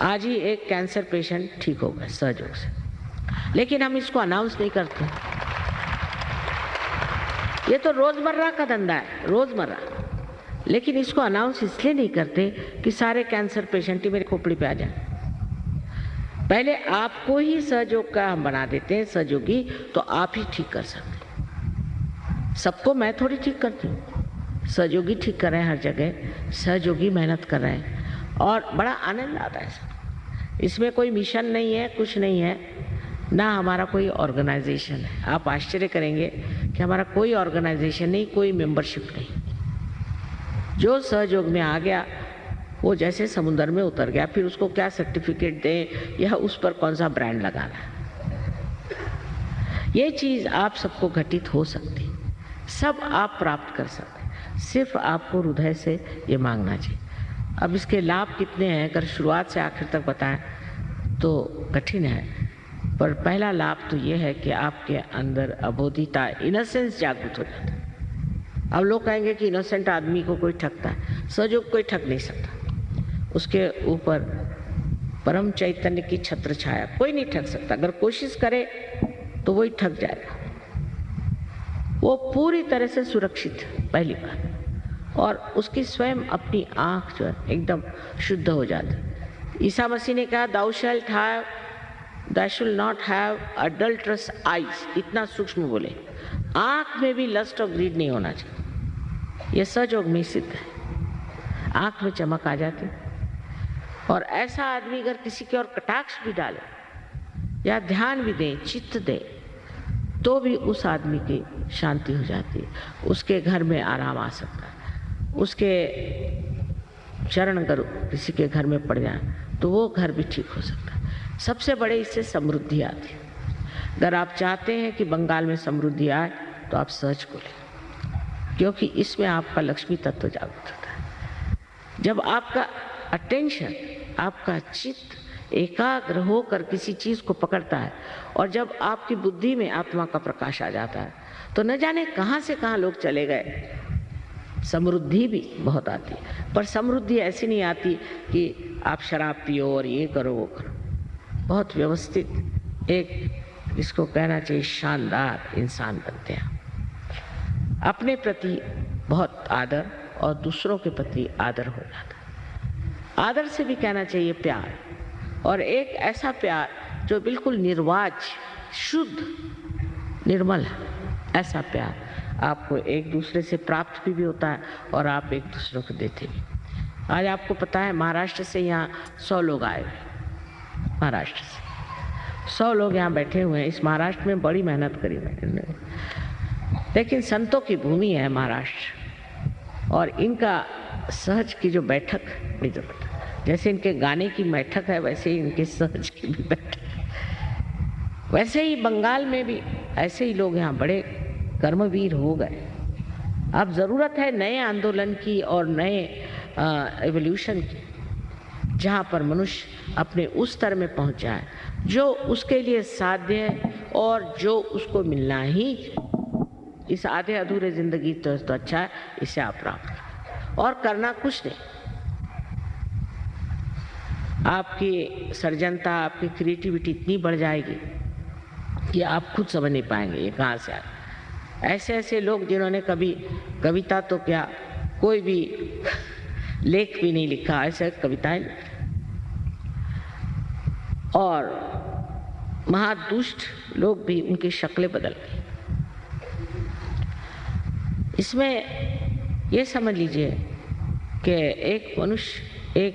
आज ही एक cancer patient ठीक हो गया सहयोग से, लेकिन हम इसको अनाउंस नहीं करते। ये तो रोजमर्रा का धंधा है, रोजमर्रा, लेकिन इसको अनाउंस इसलिए नहीं करते कि सारे कैंसर पेशेंट ही मेरे खोपड़ी पे आ जाए। पहले आपको ही सहयोग का हम बना देते हैं सहयोगी, तो आप ही ठीक कर सकते हैं। सबको मैं थोड़ी ठीक करती हूँ, सहयोगी ठीक कर रहे हैं हर जगह, सहयोगी मेहनत कर रहे हैं और बड़ा आनंद आता है। इसमें कोई मिशन नहीं है, कुछ नहीं है, ना हमारा कोई ऑर्गेनाइजेशन है। आप आश्चर्य करेंगे कि हमारा कोई ऑर्गेनाइजेशन नहीं, कोई मेंबरशिप नहीं। जो सहयोग में आ गया वो जैसे समुद्र में उतर गया, फिर उसको क्या सर्टिफिकेट दें या उस पर कौन सा ब्रांड लगाना है, ये चीज़ आप सबको घटित हो सकती, सब आप प्राप्त कर सकते, सिर्फ आपको हृदय से ये मांगना चाहिए। अब इसके लाभ कितने हैं अगर शुरुआत से आखिर तक बताएं तो कठिन है, पर पहला लाभ तो ये है कि आपके अंदर अबोधिता, इनोसेंस जागृत हो जाता है। अब लोग कहेंगे कि इनोसेंट आदमी को कोई ठगता है, सहयोग कोई ठग नहीं सकता, उसके ऊपर परम चैतन्य की छत्र छाया, कोई नहीं ठग सकता। अगर कोशिश करे तो वही ठग जाएगा। वो पूरी तरह से सुरक्षित है पहली बात, और उसकी स्वयं अपनी आंख जो है एकदम शुद्ध हो जाती। ईसा मसीह ने कहा thou shall not have adulterous eyes, इतना सूक्ष्म बोले, आंख में भी लस्ट और ग्रीड नहीं होना चाहिए। यह सहयोग में सिद्ध है, आंख में चमक आ जाती। और ऐसा आदमी अगर किसी की ओर कटाक्ष भी डाले या ध्यान भी दे, चित्त दे, तो भी उस आदमी की शांति हो जाती है, उसके घर में आराम आ सकता है। उसके चरण अगर किसी के घर में पड़ जाए तो वो घर भी ठीक हो सकता है। सबसे बड़े इससे समृद्धि आती है। अगर आप चाहते हैं कि बंगाल में समृद्धि आए तो आप सर्च को लें, क्योंकि इसमें आपका लक्ष्मी तत्व जागृत होता है। जब आपका अटेंशन, आपका चित्त एकाग्र होकर किसी चीज को पकड़ता है और जब आपकी बुद्धि में आत्मा का प्रकाश आ जाता है तो न जाने कहां से कहां लोग चले गए। समृद्धि भी बहुत आती है, पर समृद्धि ऐसी नहीं आती कि आप शराब पियो और ये करो वो करो। बहुत व्यवस्थित एक, इसको कहना चाहिए, शानदार इंसान बनते हैं। अपने प्रति बहुत आदर और दूसरों के प्रति आदर हो जाता है। आदर से भी कहना चाहिए प्यार, और एक ऐसा प्यार जो बिल्कुल निर्वाज, शुद्ध, निर्मल है। ऐसा प्यार आपको एक दूसरे से प्राप्त भी होता है और आप एक दूसरे को देते भी। आज आपको पता है महाराष्ट्र से यहाँ 100 लोग आए हुए, महाराष्ट्र से 100 लोग यहाँ बैठे हुए हैं। इस महाराष्ट्र में बड़ी मेहनत करी मैंने, लेकिन संतों की भूमि है महाराष्ट्र, और इनका सहज की जो बैठक बड़ी जरूरत है। जैसे इनके गाने की बैठक है वैसे ही इनके सहज की भी बैठक है। वैसे ही बंगाल में भी ऐसे ही लोग यहाँ बड़े कर्मवीर हो गए। अब ज़रूरत है नए आंदोलन की और नए एवोल्यूशन की, जहाँ पर मनुष्य अपने उस स्तर में पहुँच जाए जो उसके लिए साध्य है और जो उसको मिलना ही। इस आधे अधूरे ज़िंदगी तो अच्छा है, इसे आप प्राप्त करें और करना कुछ नहीं। आपकी सर्जनता, आपकी क्रिएटिविटी इतनी बढ़ जाएगी कि आप खुद समझ नहीं पाएंगे ये कहाँ से आए। ऐसे ऐसे लोग जिन्होंने कभी कविता तो क्या, कोई भी लेख भी नहीं लिखा, ऐसे कविताएं, और महादुष्ट लोग भी उनकी शक्लें बदल गई। इसमें ये समझ लीजिए कि एक मनुष्य एक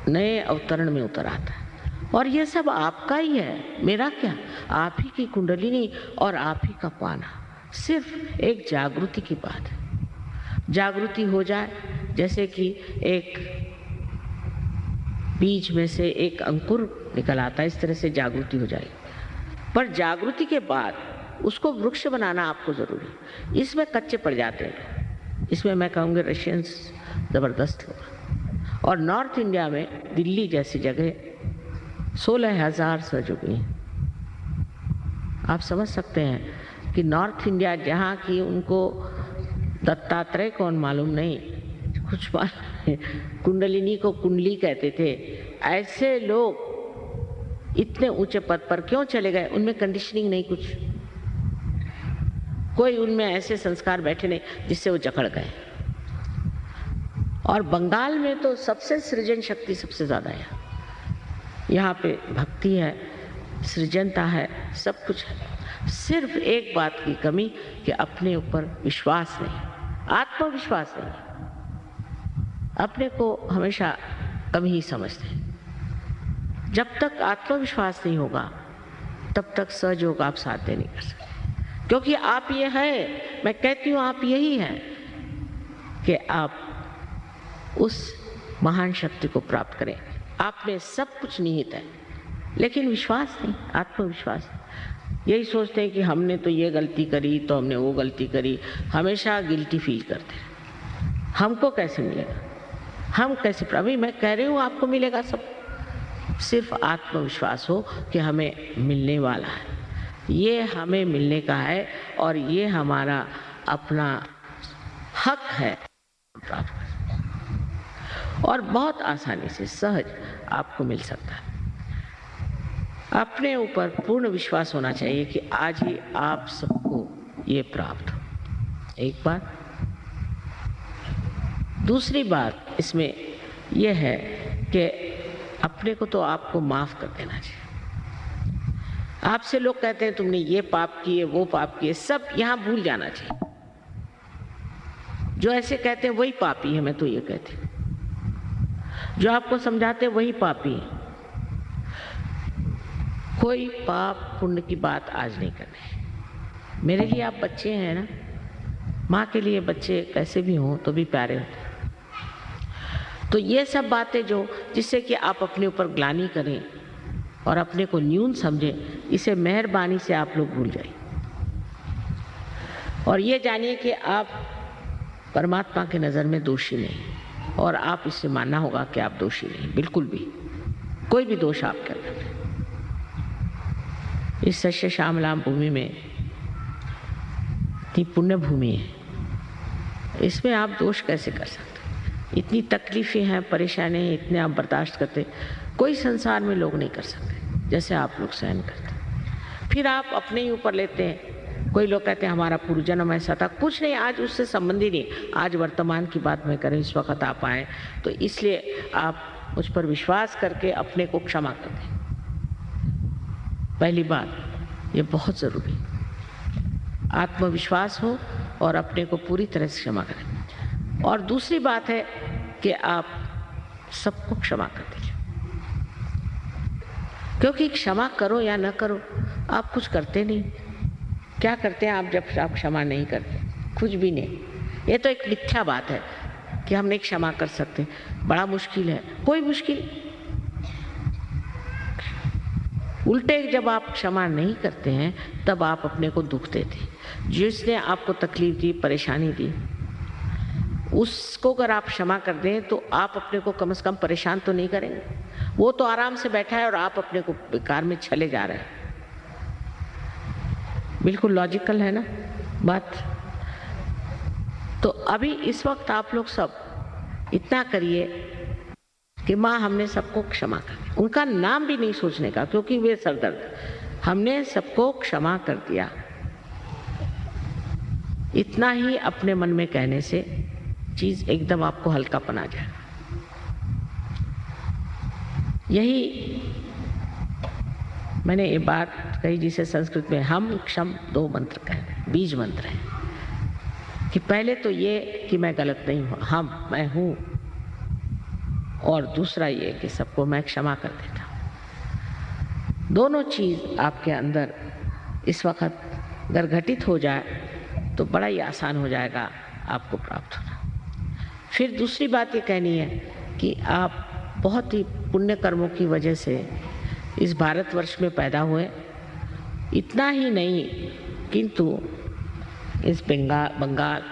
नए अवतरण में उतर आता है, और ये सब आपका ही है, मेरा क्या, आप ही की कुंडलिनी और आप ही का पाना। सिर्फ एक जागृति की बात है। जागृति हो जाए, जैसे कि एक बीज में से एक अंकुर निकल आता है, इस तरह से जागृति हो जाएगी। पर जागृति के बाद उसको वृक्ष बनाना आपको जरूरी है। इसमें कच्चे पड़ जाते हैं। इसमें मैं कहूँगी रशियंस ज़बरदस्त होगा। और नॉर्थ इंडिया में दिल्ली जैसी जगह 16,000 सहयोगी हैं। आप समझ सकते हैं कि नॉर्थ इंडिया जहाँ की उनको दत्तात्रेय कौन मालूम नहीं, कुछ मालूम कुंडलिनी को कुंडली कहते थे। ऐसे लोग इतने ऊंचे पद पर क्यों चले गए? उनमें कंडीशनिंग नहीं, कुछ कोई उनमें ऐसे संस्कार बैठे नहीं जिससे वो जकड़ गए। और बंगाल में तो सबसे सृजन शक्ति सबसे ज्यादा है। यहाँ पे भक्ति है, सृजनता है, सब कुछ है। सिर्फ एक बात की कमी कि अपने ऊपर विश्वास नहीं, आत्मविश्वास नहीं। अपने को हमेशा कम ही समझते हैं। जब तक आत्मविश्वास नहीं होगा तब तक सहयोग आप साध्य नहीं कर सकते, क्योंकि आप ये हैं, मैं कहती हूँ आप यही हैं कि आप उस महान शक्ति को प्राप्त करें। आप में सब कुछ निहित है, लेकिन विश्वास नहीं, आत्मविश्वास नहीं। यही सोचते हैं कि हमने तो ये गलती करी तो हमने वो गलती करी, हमेशा गिल्टी फील करते हैं। हमको कैसे मिलेगा, हम कैसे, अभी मैं कह रही हूँ आपको मिलेगा सब। सिर्फ आत्मविश्वास हो कि हमें मिलने वाला है, ये हमें मिलने का है और ये हमारा अपना हक है प्राप्त कर, और बहुत आसानी से सहज आपको मिल सकता है। अपने ऊपर पूर्ण विश्वास होना चाहिए कि आज ही आप सबको ये प्राप्त हो, एक बात। दूसरी बात इसमें यह है कि अपने को तो आपको माफ कर देना चाहिए। आपसे लोग कहते हैं तुमने ये पाप किए, वो पाप किए, सब यहां भूल जाना चाहिए। जो ऐसे कहते हैं वही पापी है, मैं तो ये कहती हूं। जो आपको समझाते हैं वही पापी है। कोई पाप पुण्य की बात आज नहीं करनी। मेरे लिए आप बच्चे हैं ना, माँ के लिए बच्चे कैसे भी हों तो भी प्यारे होते हैं। तो ये सब बातें जो जिससे कि आप अपने ऊपर ग्लानि करें और अपने को न्यून समझें, इसे मेहरबानी से आप लोग भूल जाइए और ये जानिए कि आप परमात्मा की नज़र में दोषी नहीं, और आप इससे मानना होगा कि आप दोषी नहीं, बिल्कुल भी कोई भी दोष आपके अंदर नहीं। इस सच्चे श्यामलाम भूमि में इतनी पुण्य भूमि है, इसमें आप दोष कैसे कर सकते? इतनी तकलीफें हैं, परेशानी हैं, इतने आप बर्दाश्त करते, कोई संसार में लोग नहीं कर सकते जैसे आप लोग सहन करते। फिर आप अपने ही ऊपर लेते हैं। कोई लोग कहते हैं हमारा पूर्व जन्म ऐसा था, कुछ नहीं, आज उससे संबंध ही नहीं। आज वर्तमान की बात मैं करें, इस वक्त आप आए तो इसलिए आप मुझ पर विश्वास करके अपने को क्षमा कर दें। पहली बात ये बहुत ज़रूरी, आत्मविश्वास हो और अपने को पूरी तरह से क्षमा करें। और दूसरी बात है कि आप सबको क्षमा कर दीजिए, क्योंकि क्षमा करो या न करो आप कुछ करते नहीं। क्या करते हैं आप जब आप क्षमा नहीं करते? कुछ भी नहीं। ये तो एक मिथ्या बात है कि हम नहीं क्षमा कर सकते, बड़ा मुश्किल है। कोई मुश्किल, उल्टे जब आप क्षमा नहीं करते हैं तब आप अपने को दुख देते। जिसने आपको तकलीफ दी, परेशानी दी, उसको अगर आप क्षमा कर दें तो आप अपने को कम से कम परेशान तो नहीं करेंगे। वो तो आराम से बैठा है और आप अपने को बेकार में चले जा रहे हैं। बिल्कुल लॉजिकल है ना बात। तो अभी इस वक्त आप लोग सब इतना करिए कि माँ हमने सबको क्षमा कर दिया। उनका नाम भी नहीं सोचने का, क्योंकि वे सरदर्द। हमने सबको क्षमा कर दिया, इतना ही अपने मन में कहने से चीज एकदम आपको हल्कापन आ जाएगा। यही मैंने ये बात कही जिसे संस्कृत में हम क्षम दो मंत्र कहते हैं, बीज मंत्र है कि पहले तो ये कि मैं गलत नहीं हूँ, हम मैं हूँ, और दूसरा ये कि सबको मैं क्षमा कर देता हूँ। दोनों चीज आपके अंदर इस वक्त अगर घटित हो जाए तो बड़ा ही आसान हो जाएगा आपको प्राप्त होना। फिर दूसरी बात ये कहनी है कि आप बहुत ही पुण्य कर्मों की वजह से इस भारतवर्ष में पैदा हुए। इतना ही नहीं किंतु इस बंगाल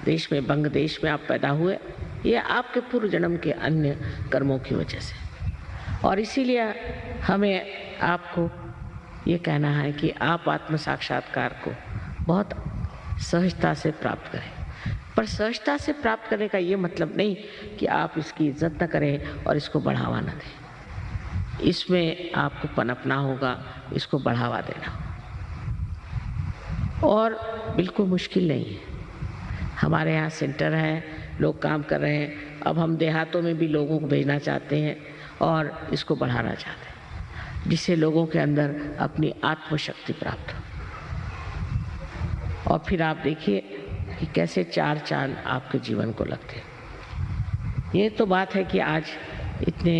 देश में, बंग देश में आप पैदा हुए, ये आपके पूर्व जन्म के अन्य कर्मों की वजह से। और इसीलिए हमें आपको ये कहना है कि आप आत्म साक्षात्कार को बहुत सहजता से प्राप्त करें। पर सहजता से प्राप्त करने का ये मतलब नहीं कि आप इसकी इज्जत न करें और इसको बढ़ावा न दें। इसमें आपको पनपना होगा, इसको बढ़ावा देना होगा, और बिल्कुल मुश्किल नहीं है। हमारे यहाँ सेंटर है, लोग काम कर रहे हैं। अब हम देहातों में भी लोगों को भेजना चाहते हैं और इसको बढ़ाना चाहते हैं, जिससे लोगों के अंदर अपनी आत्मशक्ति प्राप्त हो। और फिर आप देखिए कि कैसे चार चांद आपके जीवन को लगते हैं। ये तो बात है कि आज इतने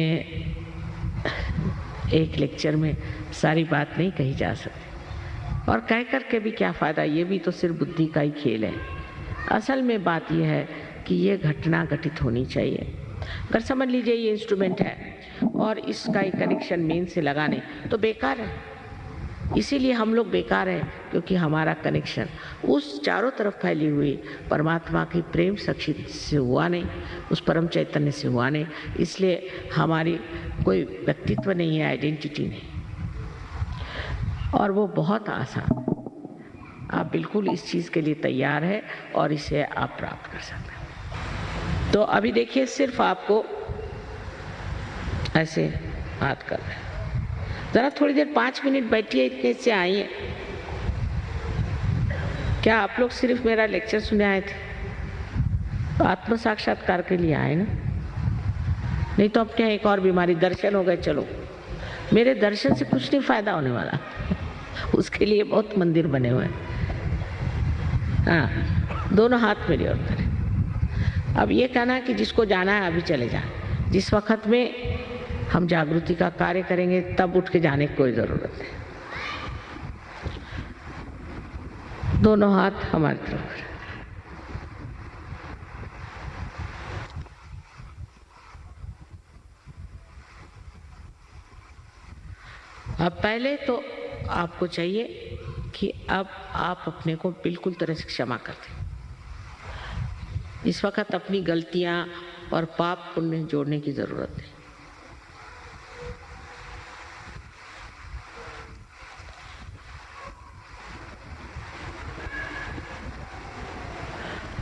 एक लेक्चर में सारी बात नहीं कही जा सकती, और कह कर के भी क्या फ़ायदा, ये भी तो सिर्फ बुद्धि का ही खेल है। असल में बात यह है कि ये घटना घटित होनी चाहिए। अगर समझ लीजिए ये इंस्ट्रूमेंट है और इसका एक कनेक्शन मेन से लगाने तो बेकार है। इसीलिए हम लोग बेकार हैं, क्योंकि हमारा कनेक्शन उस चारों तरफ फैली हुई परमात्मा की प्रेम शक्ति से हुआ नहीं, उस परम चैतन्य से हुआ नहीं। इसलिए हमारी कोई व्यक्तित्व नहीं है, आइडेंटिटी नहीं, और वो बहुत आसान। आप बिल्कुल इस चीज़ के लिए तैयार है और इसे आप प्राप्त कर सकते हैं। तो अभी देखिए, सिर्फ आपको ऐसे हाथ कर रहे हैं, ज़रा थोड़ी देर 5 मिनट बैठिए, इतने से आइए। क्या आप लोग सिर्फ मेरा लेक्चर सुने आए थे? तो आत्म साक्षात्कार के लिए आए ना? नहीं तो अपने एक और बीमारी दर्शन हो गए। चलो, मेरे दर्शन से कुछ नहीं फायदा होने वाला उसके लिए बहुत मंदिर बने हुए हैं। हाँ, दोनों हाथ मेरी ओर करें। अब ये कहना कि जिसको जाना है अभी चले जाए। जिस वक्त में हम जागृति का कार्य करेंगे तब उठ के जाने की कोई ज़रूरत है। दोनों हाथ हमारी तरफ करें। अब पहले तो आपको चाहिए कि अब आप अपने को बिल्कुल तरह से क्षमा कर दें। इस वक्त अपनी गलतियां और पाप पुण्य जोड़ने की जरूरत है।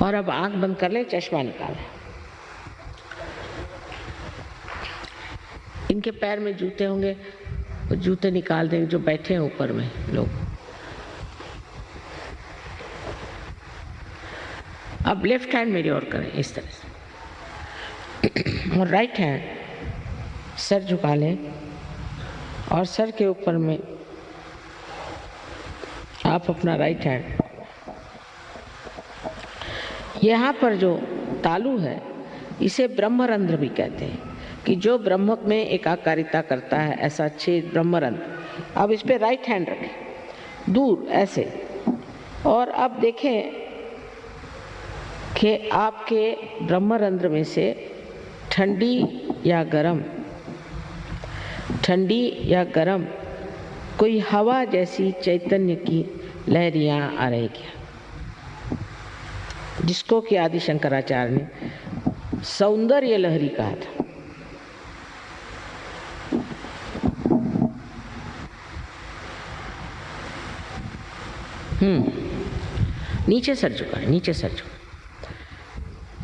और अब आंख बंद कर ले, चश्मा निकालें। इनके पैर में जूते होंगे, तो जूते निकाल दें जो बैठे हैं ऊपर में लोग। अब लेफ्ट हैंड मेरी ओर करें इस तरह से, और राइट हैंड सर झुका लें, और सर के ऊपर में आप अपना राइट हैंड, यहाँ पर जो तालु है इसे ब्रह्मरंध्र भी कहते हैं, कि जो ब्रह्म में एकाकारिता करता है, ऐसा छेद ब्रह्मरंध्र। अब इस पे राइट हैंड रखें दूर ऐसे, और अब देखें कि आपके ब्रह्मरंध्र में से ठंडी या गरम कोई हवा जैसी चैतन्य की लहरियां आ रही क्या, जिसको कि आदि शंकराचार्य ने सौंदर्य लहरी कहा था। नीचे सर झुकाएं, नीचे सर झुकाएं।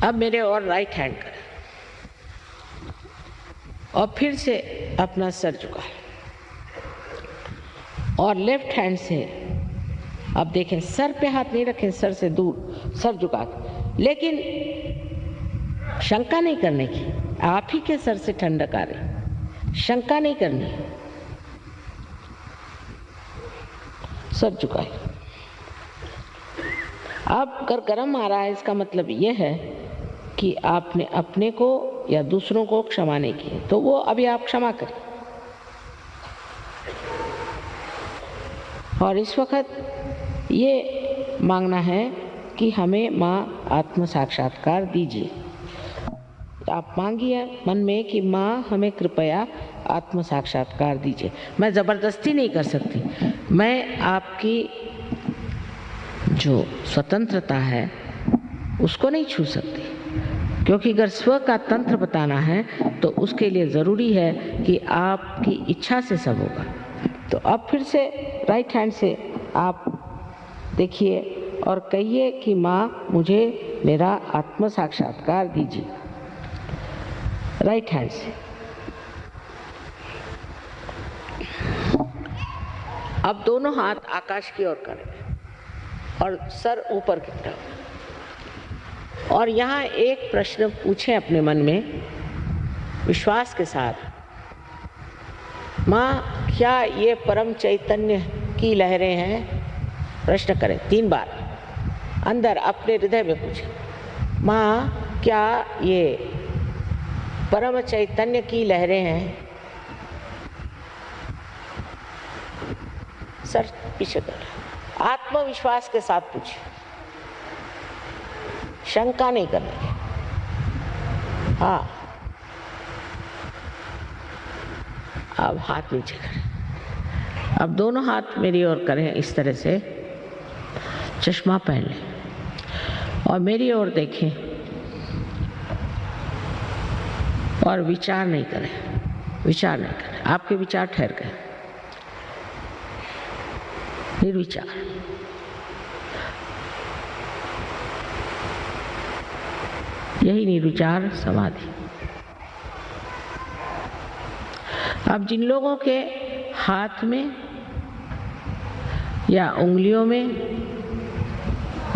अब मेरे और राइट हैंड करें, और फिर से अपना सर झुकाएं, और लेफ्ट हैंड से अब देखें, सर पे हाथ नहीं रखें, सर से दूर सर झुका, लेकिन शंका नहीं करने की। आप ही के सर से ठंडक आ रही, शंका नहीं करनी। सर झुकाए। अब अगर गर्म आ रहा है, इसका मतलब यह है कि आपने अपने को या दूसरों को क्षमा नहीं की, तो वो अभी आप क्षमा करें। और इस वक्त ये मांगना है कि हमें माँ आत्म साक्षात्कार दीजिए। आप मांगिए मन में कि माँ हमें कृपया आत्म साक्षात्कार दीजिए। मैं ज़बरदस्ती नहीं कर सकती, मैं आपकी जो स्वतंत्रता है उसको नहीं छू सकती, क्योंकि अगर स्व का तंत्र बताना है तो उसके लिए ज़रूरी है कि आपकी इच्छा से सब होगा। तो अब फिर से राइट हैंड से आप देखिए और कहिए कि माँ मुझे मेरा आत्म साक्षात्कार दीजिए। राइट हैंड से। अब दोनों हाथ आकाश की ओर करें और सर ऊपर की तरफ। और यहाँ एक प्रश्न पूछें अपने मन में विश्वास के साथ, माँ क्या ये परम चैतन्य की लहरें हैं? प्रश्न करें 3 बार अंदर अपने हृदय में पूछें, माँ क्या ये परम चैतन्य की लहरें हैं? सर पीछे कर। आत्मविश्वास के साथ पूछिए, शंका नहीं करनी। हाँ, अब हाथ नीचे करें। अब दोनों हाथ मेरी ओर करें इस तरह से, चश्मा पहन लें और मेरी ओर देखें और विचार नहीं करें। विचार नहीं करें, आपके विचार ठहर गए। निर्विचार। यही निर्विचार समाधि। अब जिन लोगों के हाथ में या उंगलियों में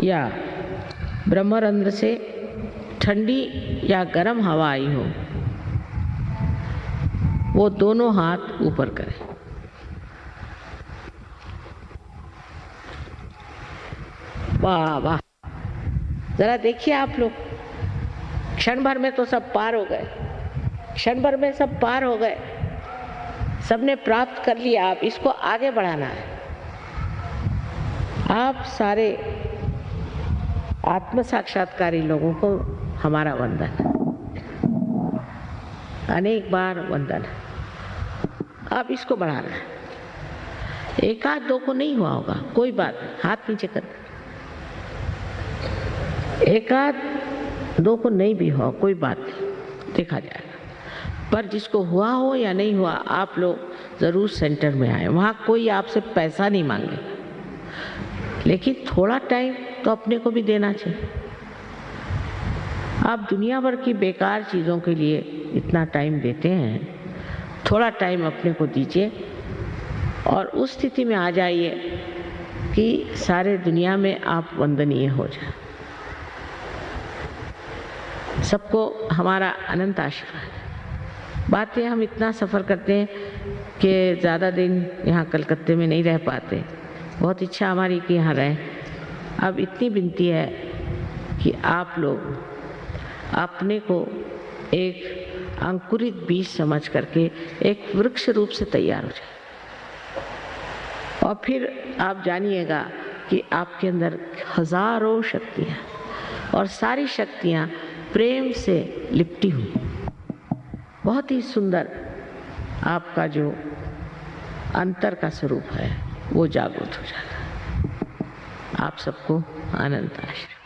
या ब्रह्मरंध्र से ठंडी या गर्म हवा आई हो, वो दोनों हाथ ऊपर करें। वाह वाह, जरा देखिए आप लोग, क्षण भर में तो सब पार हो गए। क्षण भर में सब पार हो गए, सबने प्राप्त कर लिया। आप इसको आगे बढ़ाना है। आप सारे आत्म साक्षात्कारी लोगों को हमारा वंदन, अनेक बार वंदन। आप इसको बढ़ाना है। 1 आध 2 को नहीं हुआ होगा, कोई बात नहीं, हाथ नीचे कर। 1 आध 2 को नहीं भी हो, कोई बात नहीं, देखा जाएगा। पर जिसको हुआ हो या नहीं हुआ, आप लोग ज़रूर सेंटर में आए। वहाँ कोई आपसे पैसा नहीं मांगे, लेकिन थोड़ा टाइम तो अपने को भी देना चाहिए। आप दुनिया भर की बेकार चीज़ों के लिए इतना टाइम देते हैं, थोड़ा टाइम अपने को दीजिए और उस स्थिति में आ जाइए कि सारे दुनिया में आप वंदनीय हो जाए। सबको हमारा अनंत आशीर्वाद। बातें हम इतना सफ़र करते हैं कि ज़्यादा दिन यहाँ कलकत्ते में नहीं रह पाते। बहुत इच्छा हमारी कि यहाँ रहें। अब इतनी विनती है कि आप लोग अपने को एक अंकुरित बीज समझ करके एक वृक्ष रूप से तैयार हो जाए। और फिर आप जानिएगा कि आपके अंदर हजारों शक्तियाँ, और सारी शक्तियाँ प्रेम से लिपटी हुई। बहुत ही सुंदर आपका जो अंतर का स्वरूप है वो जागृत हो जाता है। आप सबको अनंत आशीर्वाद।